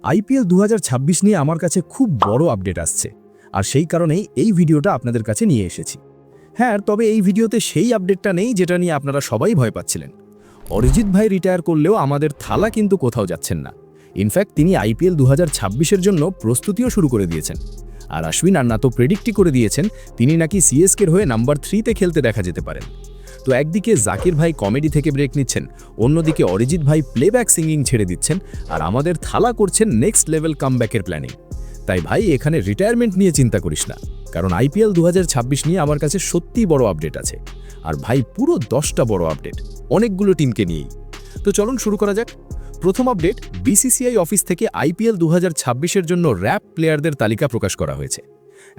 IPL 2026 নিয়ে আমার কাছে খুব বড় আপডেট আসছে, আর সেই কারণেই এই ভিডিওটা আপনাদের কাছে নিয়ে এসেছি। হ্যাঁ, তবে এই ভিডিওতে সেই আপডেটটা নেই যেটা নিয়ে আপনারা সবাই ভয় পাচ্ছিলেন। অরিজিৎ ভাই রিটায়ার করলেও আমাদের থালা কিন্তু কোথাও যাচ্ছেন না। ইনফ্যাক্ট তিনি আইপিএল 2026-এর জন্য প্রস্তুতিও শুরু করে দিয়েছেন। আর অশ্বিন আন্না তো প্রেডিক্টই করে দিয়েছেন তিনি নাকি সিএসকের হয়ে নাম্বার 3-তে খেলতে দেখা যেতে পারেন। তো একদিকে জাকির ভাই কমেডি থেকে ব্রেক নিচ্ছেন, অন্যদিকে অরিজিৎ ভাই প্লেব্যাক সিঙ্গিং ছেড়ে দিচ্ছেন, আর আমাদের থালা করছেন নেক্সট লেভেল কামব্যাকের প্ল্যানিং। তাই ভাই এখানে রিটায়ারমেন্ট নিয়ে চিন্তা করিস না, কারণ আইপিএল 2026 নিয়ে আমার কাছে সত্যিই বড় আপডেট আছে। আর ভাই পুরো 10টা বড় আপডেট, অনেকগুলো টিমকে নিয়েই। তো চলুন শুরু করা যাক। প্রথম আপডেট, বিসিসিআই অফিস থেকে আইপিএল 2026-এর জন্য র্যাপ প্লেয়ারদের তালিকা প্রকাশ করা হয়েছে।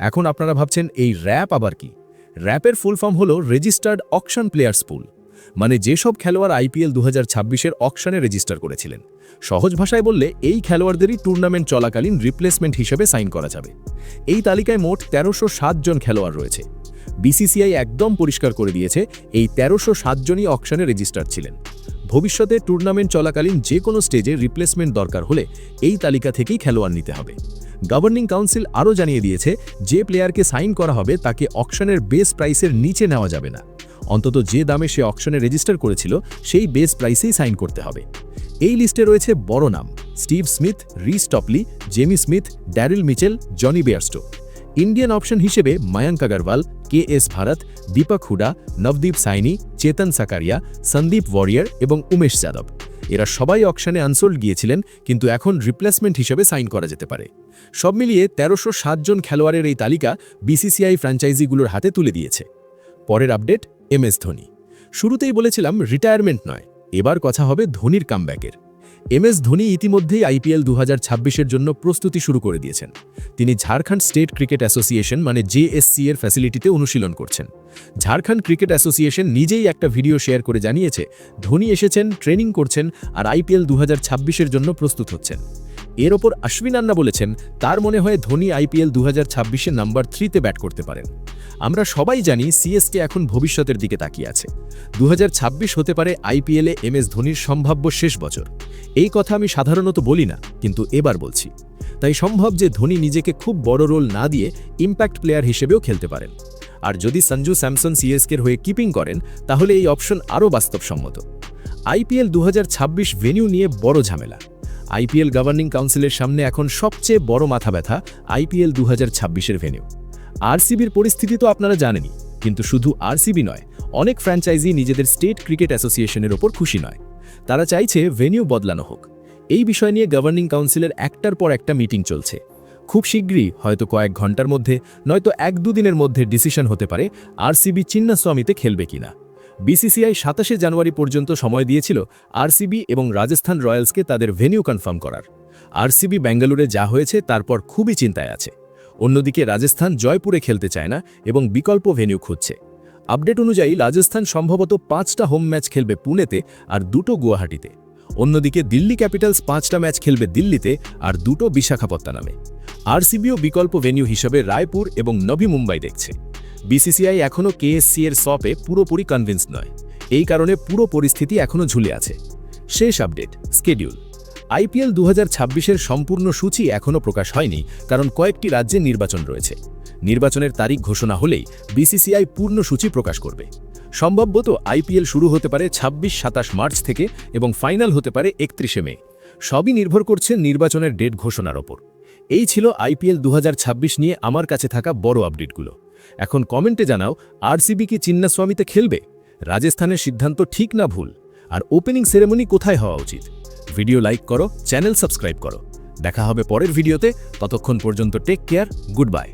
এখন আপনারা ভাবছেন এই র্যাপ আবার কি? র্যাপের ফুল ফর্ম হলো রেজিস্টার্ড অকশন প্লেয়ার্স পুল, মানে যেসব খেলোয়াড় আইপিএল 2026-এর অকশনে রেজিস্টার করেছিলেন। সহজ ভাষায় বললে এই খেলোয়াড়দেরই টুর্নামেন্ট চলাকালীন রিপ্লেসমেন্ট হিসেবে সাইন করা যাবে। এই তালিকায় মোট 1307 জন খেলোয়াড় রয়েছে। বিসিসিআই একদম পরিষ্কার করে দিয়েছে এই 1307 জনই অকশনে রেজিস্টার ছিলেন। ভবিষ্যতে টুর্নামেন্ট চলাকালীন যে কোনো স্টেজে রিপ্লেসমেন্ট দরকার হলে এই তালিকা থেকেই খেলোয়াড় নিতে হবে। গভর্নিং কাউন্সিল আরও জানিয়ে দিয়েছে যে প্লেয়ারকে সাইন করা হবে তাকে অকশনের বেস প্রাইসের নিচে নেওয়া যাবে না। অন্তত যে দামে সে অকশনে রেজিস্টার করেছিল সেই বেস প্রাইসেই সাইন করতে হবে। এই লিস্টে রয়েছে বড় নাম: Steve Smith, Reece Topley, Jamie Smith, Daryl Mitchell, Jonny Bairstow. Indian option হিসেবে মায়াঙ্ক আগরওয়াল, কে.এস. ভারত, দীপক হুডা, নবদীপ সাইনি, চেতন সাকারিয়া, সন্দীপ ওয়ারিয়ার এবং উমেশ যাদব। এরা সবাই অকশনে আনসোল্ড গিয়েছিলেন, কিন্তু এখন রিপ্লেসমেন্ট হিসেবে সাইন করা যেতে পারে। সব মিলিয়ে 1307 জন খেলোয়াড়ের এই তালিকা বিসিসিআই ফ্র্যাঞ্চাইজিগুলোর হাতে তুলে দিয়েছে। পরের আপডেট, এমএস ধোনি। শুরুতেই বলেছিলাম রিটায়ারমেন্ট নয়, এবার কথা হবে ধোনির কামব্যাকের। এমএস ধোনি ইতিমধ্যেই আইপিএল 2026-এর জন্য প্রস্তুতি শুরু করে দিয়েছেন। তিনি ঝাড়খণ্ড স্টেট ক্রিকেট অ্যাসোসিয়েশন মানে জেএসসি এর ফ্যাসিলিটিতে অনুশীলন করছেন। ঝাড়খণ্ড ক্রিকেট অ্যাসোসিয়েশন নিজেই একটা ভিডিও শেয়ার করে জানিয়েছে ধোনি এসেছেন, ট্রেনিং করছেন আর আইপিএল 2026-এর জন্য প্রস্তুত হচ্ছেন। এর ওপর অশ্বিন আন্না বলেছেন তার মনে হয় ধোনি আইপিএল 2026-এ নাম্বার 3-তে ব্যাট করতে পারেন। আমরা সবাই জানি সিএসকে এখন ভবিষ্যতের দিকে তাকিয়ে আছে। 2026 হতে পারে আইপিএলে এমএস ধোনির সম্ভাব্য শেষ বছর। এই কথা আমি সাধারণত বলি না, কিন্তু এবার বলছি। তাই সম্ভব যে ধোনি নিজেকে খুব বড় রোল না দিয়ে ইম্প্যাক্ট প্লেয়ার হিসেবেও খেলতে পারেন। আর যদি সঞ্জু স্যামসন সিএসকের হয়ে কিপিং করেন তাহলে এই অপশন আরও বাস্তবসম্মত। আইপিএল 2026 ভেন্যু নিয়ে বড় ঝামেলা। আইপিএল গভর্নিং কাউন্সিলের সামনে এখন সবচেয়ে বড় মাথা ব্যথা আইপিএল 2026-এর ভেন্যু। আরসিবির পরিস্থিতি তো আপনারা জানেনই, কিন্তু শুধু আরসিবি নয়, অনেক ফ্র্যাঞ্চাইজি নিজেদের স্টেট ক্রিকেট অ্যাসোসিয়েশনের ওপর খুশি নয়। তারা চাইছে ভেন্যু বদলানো হোক। এই বিষয় নিয়ে গভর্নিং কাউন্সিলের একটার পর একটা মিটিং চলছে। খুব শীঘ্রই, হয়তো কয়েক ঘন্টার মধ্যে নয়তো 1-2 দিনের মধ্যে ডিসিশন হতে পারে আরসিবি চিন্নাস্বামীতে খেলবে কিনা। বিসিসিআই 27 জানুয়ারি পর্যন্ত সময় দিয়েছিল আরসিবি এবং রাজস্থান রয়্যালসকে তাদের ভেন্যু কনফার্ম করার। আরসিবি বেঙ্গালুরে যা হয়েছে তারপর খুবই চিন্তায় আছে। অন্যদিকে রাজস্থান জয়পুরে খেলতে চায় না এবং বিকল্প ভেন্যু খুঁজছে। আপডেট অনুযায়ী রাজস্থান সম্ভবত 5টা হোম ম্যাচ খেলবে পুনেতে আর 2টো গুয়াহাটিতে। অন্যদিকে দিল্লি ক্যাপিটালস 5টা ম্যাচ খেলবে দিল্লিতে আর 2টো বিশাখাপত্তনমে। আরসিবিও বিকল্প ভেন্যু হিসেবে রায়পুর এবং নভি মুম্বাই দেখছে। বিসিসিআই এখনও কেএসসি এর সপে পুরোপুরি কনভিন্স নয়। এই কারণে পুরো পরিস্থিতি এখনও ঝুলে আছে। শেষ আপডেট, স্কেডিউল। আইপিএল 2026-এর সম্পূর্ণ সূচি এখনও প্রকাশ হয়নি, কারণ কয়েকটি রাজ্যে নির্বাচন রয়েছে। নির্বাচনের তারিখ ঘোষণা হলেই বিসিসিআই পূর্ণ সূচি প্রকাশ করবে। সম্ভবত আইপিএল শুরু হতে পারে 26-27 মার্চ থেকে এবং ফাইনাল হতে পারে 31 মে। সবই নির্ভর করছে নির্বাচনের ডেট ঘোষণার ওপর। এই ছিল আইপিএল 2026 নিয়ে আমার কাছে থাকা বড় আপডেটগুলো। এখন কমেন্টে জানাও, আরসিবি কি চিন্নাস্বামীতে খেলবে? রাজস্থানের সিদ্ধান্ত ঠিক না ভুল? আর ওপেনিং সেরেমনি কোথায় হওয়া উচিত? ভিডিও লাইক করো, চ্যানেল সাবস্ক্রাইব করো। দেখা হবে পরের ভিডিওতে। ততক্ষণ পর্যন্ত টেক কেয়ার, গুড বাই।